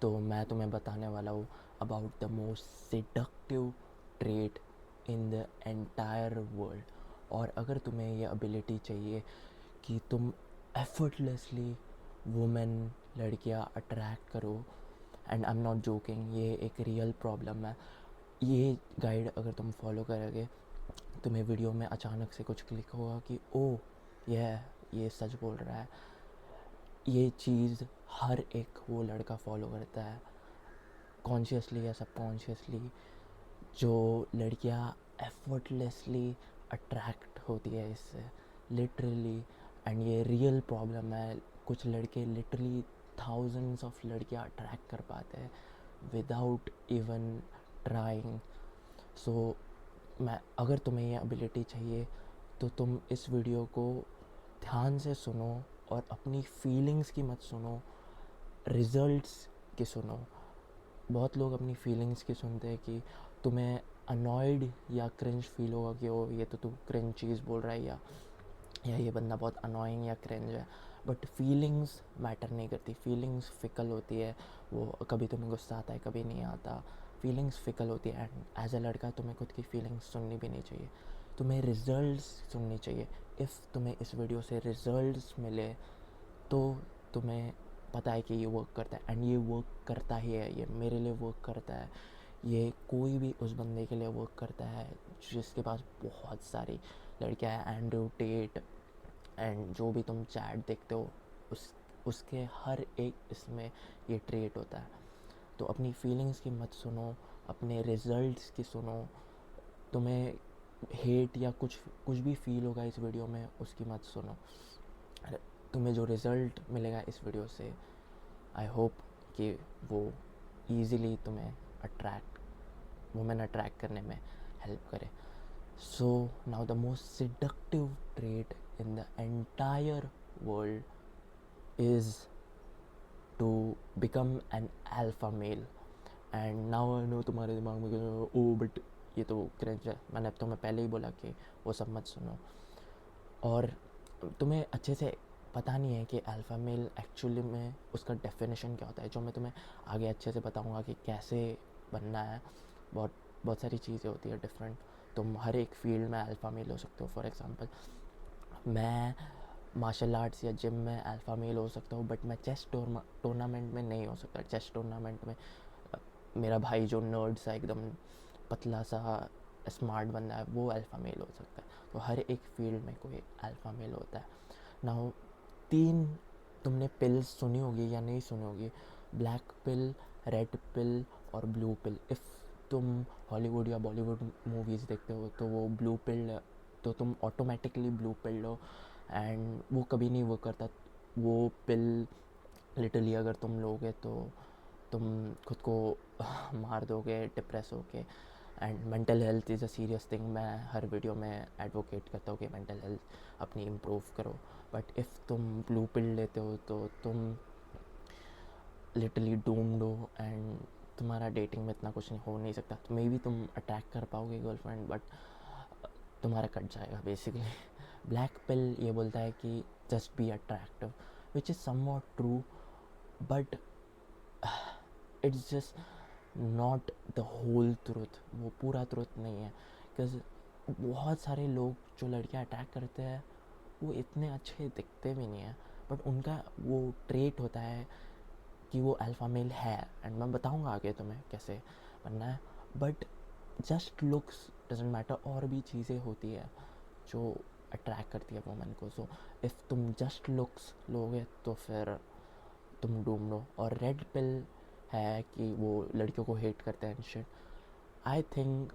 तो मैं तुम्हें बताने वाला हूँ about the most seductive trait in the entire world. और अगर तुम्हें ये एबिलिटी चाहिए कि तुम एफर्टलेसली वुमेन लड़कियाँ अट्रैक्ट करो, and I am not joking, ये एक रियल प्रॉब्लम है। ये गाइड अगर तुम फॉलो करोगे, तुम्हें वीडियो में अचानक से कुछ क्लिक होगा कि ओ ये सच बोल रहा है। ये चीज़ हर एक वो लड़का फॉलो करता है, कॉन्शियसली या सबकॉन्शियसली। जो लड़कियां एफर्टलेसली अट्रैक्ट होती है इससे, लिटरली। एंड ये रियल प्रॉब्लम है। कुछ लड़के लिटरली थाउजेंड्स ऑफ लड़कियां अट्रैक्ट कर पाते हैं विदाउट इवन ट्राइंग। सो मैं अगर तुम्हें ये एबिलिटी चाहिए तो तुम इस वीडियो को ध्यान से सुनो और अपनी फीलिंग्स की मत सुनो, रिजल्ट्स की सुनो। बहुत लोग अपनी फीलिंग्स की सुनते हैं कि तुम्हें अनॉयड या क्रिंज फील होगा कि ओ ये तो तू क्रिंज चीज़ बोल रहा है, या ये बंदा बहुत अनोइंग या क्रिंज है। बट फीलिंग्स मैटर नहीं करती, फीलिंग्स फिकल होती है। वो कभी तुम्हें गुस्सा आता है, कभी नहीं आता। फीलिंग्स फिकल होती है। एंड एज अ लड़का तुम्हें खुद की फीलिंग्स सुननी भी नहीं चाहिए, तुम्हें रिजल्ट्स सुननी चाहिए। इफ़ तुम्हें इस वीडियो से रिजल्ट्स मिले तो तुम्हें पता है कि ये वर्क करता है। एंड ये वर्क करता ही है, ये मेरे लिए वर्क करता है, ये कोई भी उस बंदे के लिए वर्क करता है जिसके पास बहुत सारी लड़कियां हैं। एंड्रू टेट एंड जो भी तुम चैट देखते हो, उसके हर एक इसमें ये ट्रेट होता है। तो अपनी फीलिंग्स की मत सुनो, अपने रिजल्ट्स की सुनो। तुम्हें हेट या कुछ कुछ भी फील होगा इस वीडियो में, उसकी मत सुनो। तुम्हें जो रिज़ल्ट मिलेगा इस वीडियो से, आई होप कि वो ईज़िली तुम्हें वुमेन अट्रैक्ट करने में हेल्प करे। So now the most seductive trait in the entire world is to become an alpha male. And now I know तुम्हारे दिमाग में ओ बट ये तो क्रिंज है। मैंने अब तुम्हें पहले ही बोला कि वो सब मत सुनो। और तुम्हें अच्छे से पता नहीं है कि अल्फ़ा मेल एक्चुअली में उसका डेफिनेशन क्या होता है, जो मैं तुम्हें आगे अच्छे से बताऊंगा कि कैसे बनना है। बहुत बहुत सारी चीज़ें होती है डिफरेंट। तुम हर एक फील्ड में अल्फ़ा मेल हो सकते हो। फॉर एग्ज़ाम्पल, मैं मार्शल आर्ट्स या जिम में अल्फ़ा मेल हो सकता हूँ, बट मैं चेस टूर्नामेंट में नहीं हो सकता। चेस टूर्नामेंट में मेरा भाई जो नर्ड सा एकदम पतला सा स्मार्ट बंदा है, वो अल्फ़ा मेल हो सकता है। तो हर एक फील्ड में कोई अल्फ़ा मेल होता है। नाउ 3 तुमने पिल्स सुनी होगी या नहीं सुनी होगी, ब्लैक पिल, रेड पिल और ब्लू पिल। इफ़ तुम हॉलीवुड या बॉलीवुड मूवीज़ देखते हो तो वो ब्लू पिल, तो तुम automatically blue pill low. And वो कभी नहीं वर्क करता। वो पिल लिटरली अगर तुम लोगे तो तुम खुद को मार दोगे डिप्रेस होके। And mental health is a serious thing. मैं हर वीडियो में एडवोकेट करता हूँ कि मेंटल हेल्थ अपनी इम्प्रूव करो। बट इफ़ तुम ब्लू पिल लेते हो तो तुम लिटरली डूम्ड हो, एंड तुम्हारा डेटिंग में इतना कुछ नहीं हो नहीं सकता। तो मे बी तुम अटैक कर पाओगे गर्लफ्रेंड, बट तुम्हारा कट जाएगा बेसिकली। ब्लैक पिल ये बोलता है कि just be attractive, which is somewhat true, but it's just not the whole truth. वो पूरा ट्रुथ नहीं है। बिकॉज बहुत सारे लोग जो लड़कियां अटैक करते हैं वो इतने अच्छे दिखते भी नहीं हैं, बट उनका वो ट्रेट होता है कि वो अल्फ़ा मेल है। एंड मैं बताऊंगा आगे तुम्हें कैसे बनना है। But just looks doesn't matter, और भी चीज़ें होती है जो अट्रैक्ट करती है वुमेन को। सो इफ़ तुम जस्ट लुक्स लोगे तो फिर तुम डूम लो। और रेड पिल है कि वो लड़कियों को हेट करते हैं shit. I think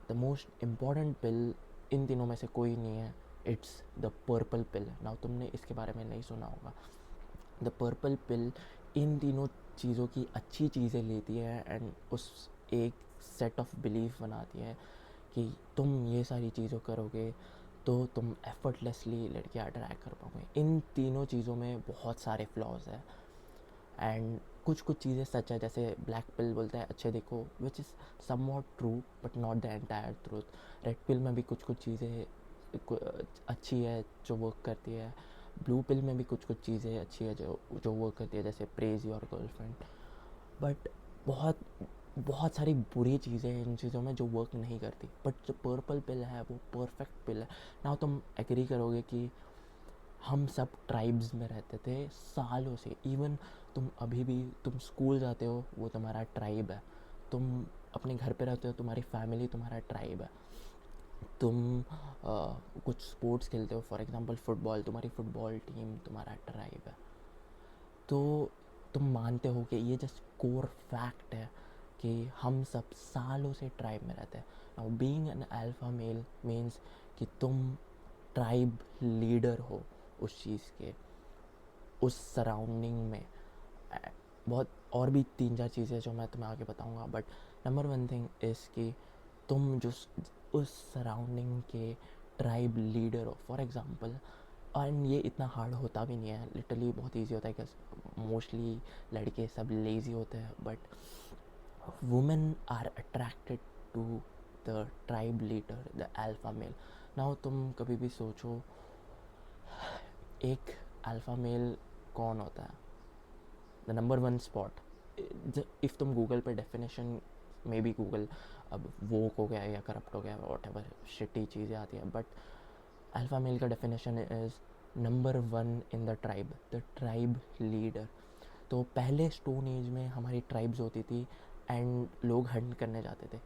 the most important pill इन तीनों में से कोई नहीं है, it's the purple pill. Now तुमने इसके बारे में नहीं सुना होगा। द पर्पल पिल इन तीनों चीज़ों की अच्छी चीज़ें लेती है एंड उस एक सेट ऑफ बिलीफ बनाती है कि तुम ये सारी चीज़ों करोगे तो तुम एफर्टलेसली लड़कियाँ अट्रैक्ट कर पाओगे। इन तीनों चीज़ों में बहुत सारे फ्लॉज हैं। एंड कुछ कुछ चीज़ें सच है, जैसे ब्लैक पिल बोलता है अच्छे देखो, which is somewhat true but not the entire truth. Red pill में भी कुछ कुछ चीज़ें अच्छी है जो वर्क करती है। ब्लू पिल में भी कुछ कुछ चीज़ें अच्छी है जो वर्क करती है, जैसे प्रेज योर गर्लफ्रेंड। बट बहुत बहुत सारी बुरी चीज़ें हैं इन चीज़ों में जो वर्क नहीं करती, बट जो पर्पल पिल है वो परफेक्ट पिल है ना। तुम एग्री करोगे कि हम सब ट्राइब्स में रहते थे सालों से। इवन तुम अभी भी तुम स्कूल जाते हो, वो तुम्हारा ट्राइब है। तुम अपने घर पे रहते हो, तुम्हारी फैमिली तुम्हारा ट्राइब है। तुम कुछ स्पोर्ट्स खेलते हो, फॉर एग्जांपल फुटबॉल, तुम्हारी फुटबॉल टीम तुम्हारा ट्राइब है। तो तुम मानते हो कि ये जस्ट कोर फैक्ट है कि हम सब सालों से ट्राइब में रहते हैं। Now being an alpha mail means कि तुम ट्राइब लीडर हो उस चीज़ के, उस सराउंडिंग में। बहुत और भी 3-4 चीज़ें जो मैं तुम्हें आगे बताऊंगा, but number one thing is कि तुम जो उस सराउंडिंग के ट्राइब लीडर हो, फॉर एग्ज़ाम्पल। एंड ये इतना हार्ड होता भी नहीं है, लिटरली बहुत इजी होता है, कि मोस्टली लड़के सब लेज़ी होते हैं, but women are attracted to the tribe leader, the alpha male. Now तुम कभी भी सोचो एक अल्फ़ा मेल कौन होता है। The number one spot, if तुम गूगल पे डेफिनेशन, मे बी गूगल अब वोक हो गया या करप्ट हो गया, वॉट एवर शिटी चीज़ें आती हैं, बट अल्फ़ा मेल का definition is number one in the tribe leader. तो पहले स्टोन एज में हमारी ट्राइब्स होती थी एंड लोग हंट करने जाते थे।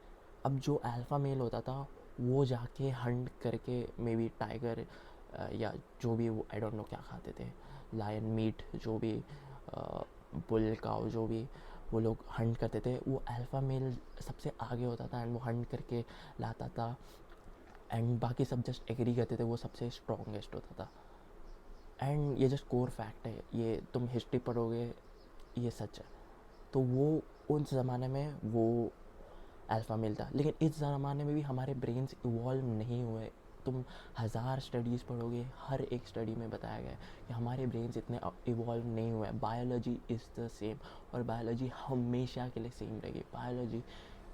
अब जो अल्फ़ा मेल होता था वो जाके हंट करके मे बी टाइगर या जो भी वो आई डोंट नो क्या खाते थे, लायन मीट, जो भी बुल काउ, जो भी वो लोग हंट करते थे, वो अल्फ़ा मेल सबसे आगे होता था एंड वो हंट करके लाता था एंड बाकी सब जस्ट एग्री करते थे, वो सबसे स्ट्रॉन्गेस्ट होता था। एंड ये जस्ट कोर फैक्ट है, ये तुम हिस्ट्री पढ़ोगे, ये सच है। तो वो उस ज़माने में वो अल्फ़ा मेल था, लेकिन इस ज़माने में भी हमारे ब्रेन्स इवॉल्व नहीं हुए। तुम 1000 स्टडीज़ पढ़ोगे, हर एक स्टडी में बताया गया है कि हमारे ब्रेन्स इतने इवॉल्व नहीं हुए। बायोलॉजी इज़ द सेम, और बायोलॉजी हमेशा के लिए सेम रहेगी। बायोलॉजी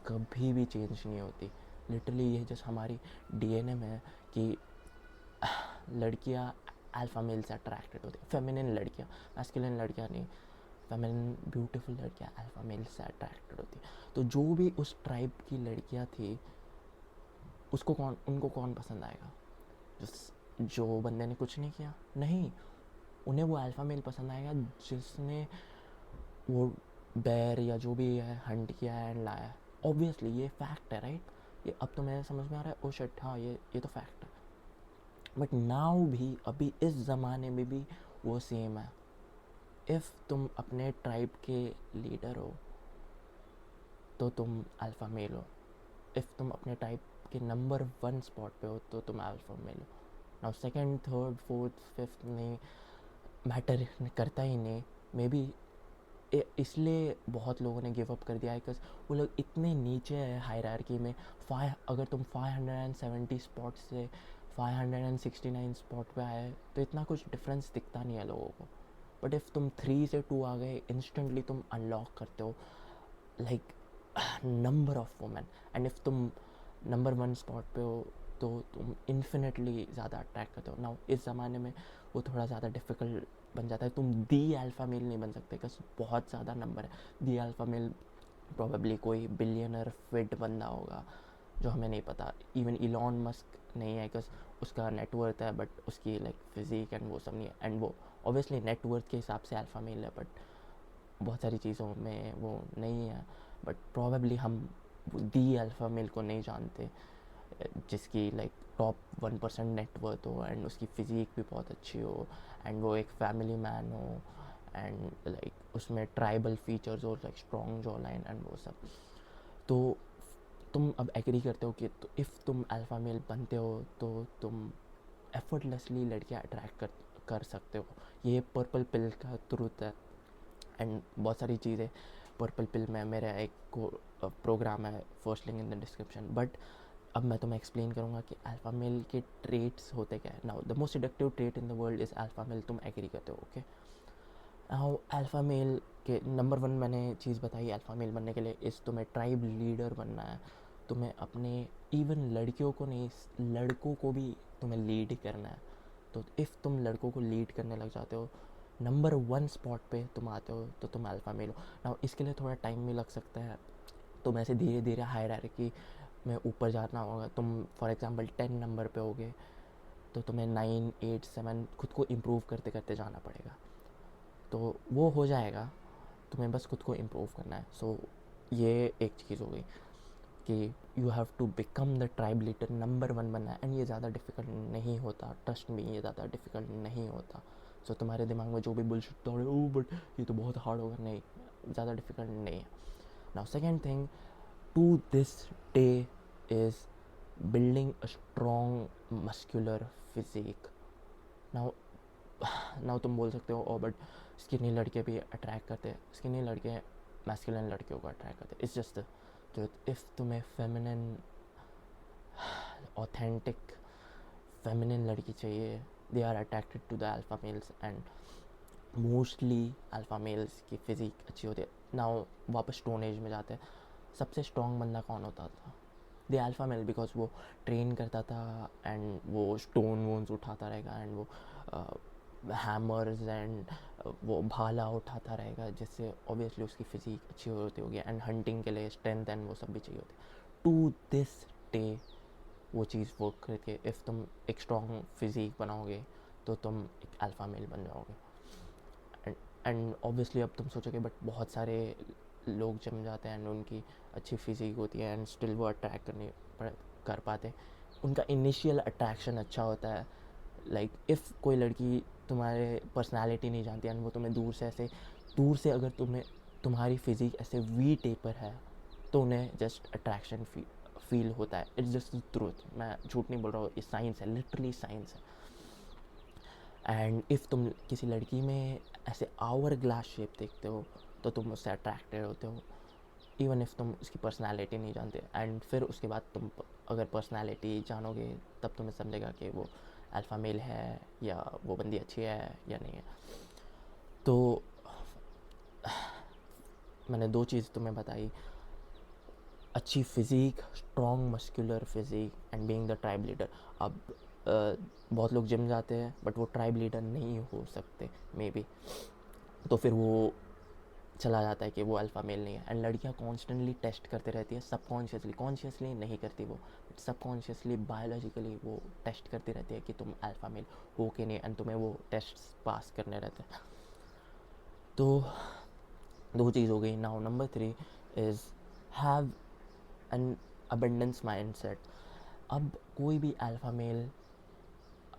कभी भी चेंज नहीं होती। लिटरली ये जस्ट हमारी डीएनए में है कि लड़कियाँ अल्फ़ा मेल से अट्रैक्टेड होती है, फेमिनिन लड़कियाँ, मैस्कुलिन लड़कियाँ नहीं, फेमिनिन ब्यूटीफुल लड़कियाँ अल्फ़ा मेल से अट्रैक्टेड होती है। तो जो भी उस ट्राइब की लड़कियाँ थी, उनको कौन पसंद आएगा? जो बंदे ने कुछ नहीं किया? नहीं, उन्हें वो अल्फ़ा मेल पसंद आएगा जिसने वो बैर या जो भी है हंट किया है एंड लाया है। ऑब्वियसली ये फैक्ट है, राइट? ये अब तो मेरे समझ में आ रहा है, ओ शिट, हाँ ये तो फैक्ट है। बट नाउ भी, अभी इस ज़माने में भी वो सेम है। इफ़ तुम अपने ट्राइब के लीडर हो तो तुम अल्फ़ा मेल हो। इफ़ तुम अपने टाइप के नंबर वन स्पॉट पे हो तो तुम अल्फ़ा मेल हो। Now second, third, fourth, fifth नहीं मैटर करता ही नहीं। मे बी इसलिए बहुत लोगों ने गिव अप कर दिया है, बिकॉज वो लोग इतने नीचे है हायरार्की में। अगर तुम 570 स्पॉट से 569 स्पॉट पे आए तो इतना कुछ डिफरेंस दिखता नहीं है लोगों को। बट इफ़ तुम 3 से 2 आ गए, इंस्टेंटली तुम अनलॉक करते हो like number of women. And if तुम नंबर वन स्पॉट पे हो तो तुम इन्फिनेटली ज़्यादा अट्रैक्ट करते हो। नाउ इस ज़माने में वो थोड़ा ज़्यादा डिफ़िकल्ट बन जाता है। तुम दी अल्फ़ा मेल नहीं बन सकते, बिकॉज बहुत ज़्यादा नंबर है। दी अल्फ़ा मेल प्रोबेबली कोई बिलियनर फिट बंदा होगा जो हमें नहीं पता। इवन इलॉन मस्क नहीं है, बिकॉज उसका नेटवर्थ है, बट उसकी लाइक फिजिक एंड वो सब नहीं है। एंड वो ऑब्वियसली नेटवर्थ के हिसाब से अल्फ़ा मेल है, बट बहुत सारी चीज़ों में वो नहीं है। बट प्रोबेबली हम दी अल्फ़ा मेल को नहीं जानते जिसकी लाइक टॉप 1% नेटवर्थ हो एंड उसकी फ़िज़ीक भी बहुत अच्छी हो एंड वो एक फैमिली मैन हो एंड लाइक उसमें ट्राइबल फीचर्स हो, like strong jaw line and वो सब। तो तुम अब एग्री करते हो कि तो इफ़ तुम अल्फ़ा मेल बनते हो तो तुम एफर्टलेसली लड़कियाँ अट्रैक्ट कर सकते हो। ये पर्पल पिल का ट्रूथ है। एंड बहुत सारी चीज़ें पर्पल पिल में, मेरा एक प्रोग्राम है, first link in the description. But अब मैं तुम्हें एक्सप्लेन करूँगा कि अल्फ़ा मेल के ट्रेट्स होते क्या है। Now the most seductive trait in the world is alpha male. तुम एग्री करते हो? ओके। नाउ अल्फ़ा मेल के नंबर वन मैंने चीज़ बताई अल्फ़ा मेल बनने के लिए, इस तुम्हें ट्राइब लीडर बनना है। तुम्हें अपने इवन लड़कियों को नहीं, लड़कों को भी तुम्हें लीड करना है। तो इफ़ तुम लड़कों को लीड करने लग जाते हो, नंबर 1 स्पॉट पे तुम आते हो तो तुम अल्फ़ा मेल हो। नाउ इसके लिए थोड़ा टाइम भी लग सकता है, तुम ऐसे धीरे धीरे हायरार्की में ऊपर जाना होगा। तुम फॉर एग्जांपल 10 नंबर पे होगे तो तुम्हें 9, 8, 7 खुद को इम्प्रूव करते करते जाना पड़ेगा, तो वो हो जाएगा। तुम्हें बस खुद को इम्प्रूव करना है। सो ये एक चीज़ हो गई कि you have to become the tribe leader, number 1 बनना है। एंड ये ज़्यादा डिफ़िकल्ट नहीं होता, ट्रस्ट मी, ये ज़्यादा डिफ़िकल्ट नहीं होता। सो तुम्हारे दिमाग में जो भी बुलशिट दौड़े, ओ बट ये तो बहुत हार्ड होगा, नहीं, ज़्यादा डिफ़िकल्ट नहीं है। Now second thing to this day is building a strong muscular physique. Now now तुम बोल सकते हो, ओ बट स्किनी लड़के भी अट्रैक्ट करते हैं। स्किनी लड़के मैस्कुलिन लड़कियों को अट्रैक्ट करते हैं। It's just the truth. If तुम्हें फेमिनिन, ऑथेंटिक फेमिनिन लड़की चाहिए, they are attracted to the alpha males. And mostly alpha males की फ़िज़िक अच्छी होती है। नाउ वापस स्टोन एज में जाते हैं। सबसे स्ट्रॉन्ग बंदा कौन होता था? द अल्फ़ा मेल, बिकॉज वो ट्रेन करता था एंड वो स्टोन वोन्स उठाता रहेगा, एंड वो हैमर्स एंड वो भाला उठाता रहेगा, जिससे ऑब्वियसली उसकी फ़िज़िक अच्छी होती होगी। एंड हंटिंग के लिए स्ट्रेंथ एंड वो सब भी चाहिए होती है। टू दिस डे वो चीज़ वर्क करके इफ़ तुम एक स्ट्रॉन्ग फिज़िक बनाओगे तो तुम एक अल्फ़ा मेल बन जाओगे। एंड ऑब्वियसली अब तुम सोचोगे बट बहुत सारे लोग जम जाते हैं एंड उनकी अच्छी फिज़िक होती है एंड स्टिल वो अट्रैक्ट कर पाते। उनका इनिशियल अट्रैक्शन अच्छा होता है। लाइक इफ़ कोई लड़की तुम्हारे पर्सनालिटी नहीं जानती एंड वो तुम्हें दूर से अगर तुम्हारी फिज़िक ऐसे वी टेपर है तो उन्हें जस्ट अट्रैक्शन फील होता है। इट्स जस्ट द ट्रूथ, मैं झूठ नहीं बोल रहा हूँ, ये साइंस है, लिटरली साइंस है। एंड इफ़ तुम किसी लड़की में ऐसे आवर ग्लास शेप देखते हो तो तुम उससे अट्रैक्टेड होते हो, इवन इफ़ तुम उसकी पर्सनालिटी नहीं जानते। एंड फिर उसके बाद तुम अगर पर्सनालिटी जानोगे तब तुम्हें समझेगा कि वो अल्फ़ा मेल है या वो बंदी अच्छी है या नहीं है। तो मैंने 2 चीज़ तुम्हें बताई, अच्छी physique, strong muscular physique and being the tribe leader. अब बहुत लोग जिम जाते हैं बट वो ट्राइब लीडर नहीं हो सकते मे बी, तो फिर वो चला जाता है कि वो अल्फ़ा मेल नहीं है। एंड लड़कियां कॉन्स्टेंटली टेस्ट करते रहती है, सबकॉन्शियसली, कॉन्शियसली नहीं करती वो, बट सबकॉन्शियसली बायोलॉजिकली वो टेस्ट करती रहती है कि तुम अल्फ़ा मेल हो कि नहीं, एंड तुम्हें वो टेस्ट पास करने रहते हैं। तो 2 चीज़ हो गई। Now number 3 is have an abundance mindset. अब कोई भी अल्फ़ा मेल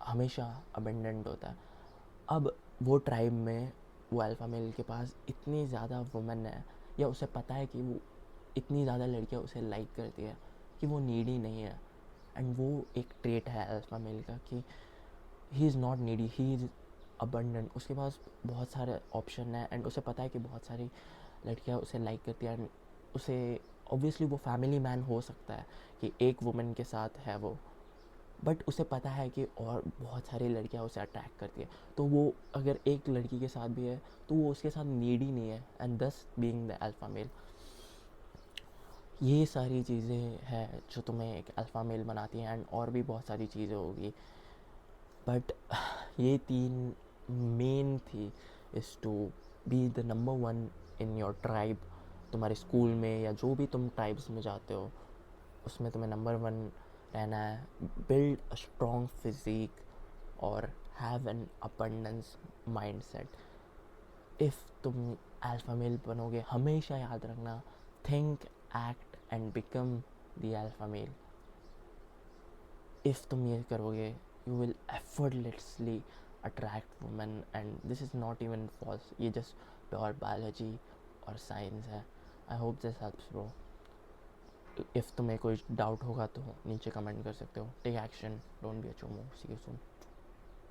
हमेशा अबंडेंट होता है। अब वो ट्राइब में वो अल्फ़ा मेल के पास इतनी ज़्यादा वुमेन है, या उसे पता है कि वो इतनी ज़्यादा लड़कियां उसे लाइक करती है कि वो नीडी नहीं है। एंड वो एक ट्रेट है अल्फ़ा मेल का कि he is not needy, he is abundant. उसके पास बहुत सारे ऑप्शन है एंड उसे पता है कि बहुत सारी लड़कियां उसे लाइक करती हैं। एंड उसे ऑब्वियसली वो फैमिली मैन हो सकता है कि एक वुमेन के साथ है वो, बट उसे पता है कि और बहुत सारी लड़कियां उसे अट्रैक्ट करती है, तो वो अगर एक लड़की के साथ भी है तो वो उसके साथ नीडी नहीं है, एंड दस बीइंग द अल्फ़ा मेल। ये सारी चीज़ें हैं जो तुम्हें एक अल्फ़ा मेल बनाती हैं, एंड और भी बहुत सारी चीज़ें होगी, बट ये 3 मेन थी is to be the number 1 in your tribe. तुम्हारे स्कूल में या जो भी तुम ट्राइब्स में जाते हो उसमें तुम्हें नंबर 1 रहना है, बिल्ड अ स्ट्रॉन्ग फिजिक और have an abundance mindset. If तुम अल्फ़ा मेल बनोगे, हमेशा याद रखना, think, act and become the alpha male. If तुम ये करोगे you will effortlessly attract women, and this is not even false, ये जस्ट प्योर बायोलॉजी और साइंस है। I hope this helps bro. If तुम्हें कोई डाउट होगा तो नीचे कमेंट कर सकते हो। Take action, don't be a chomo. See you soon.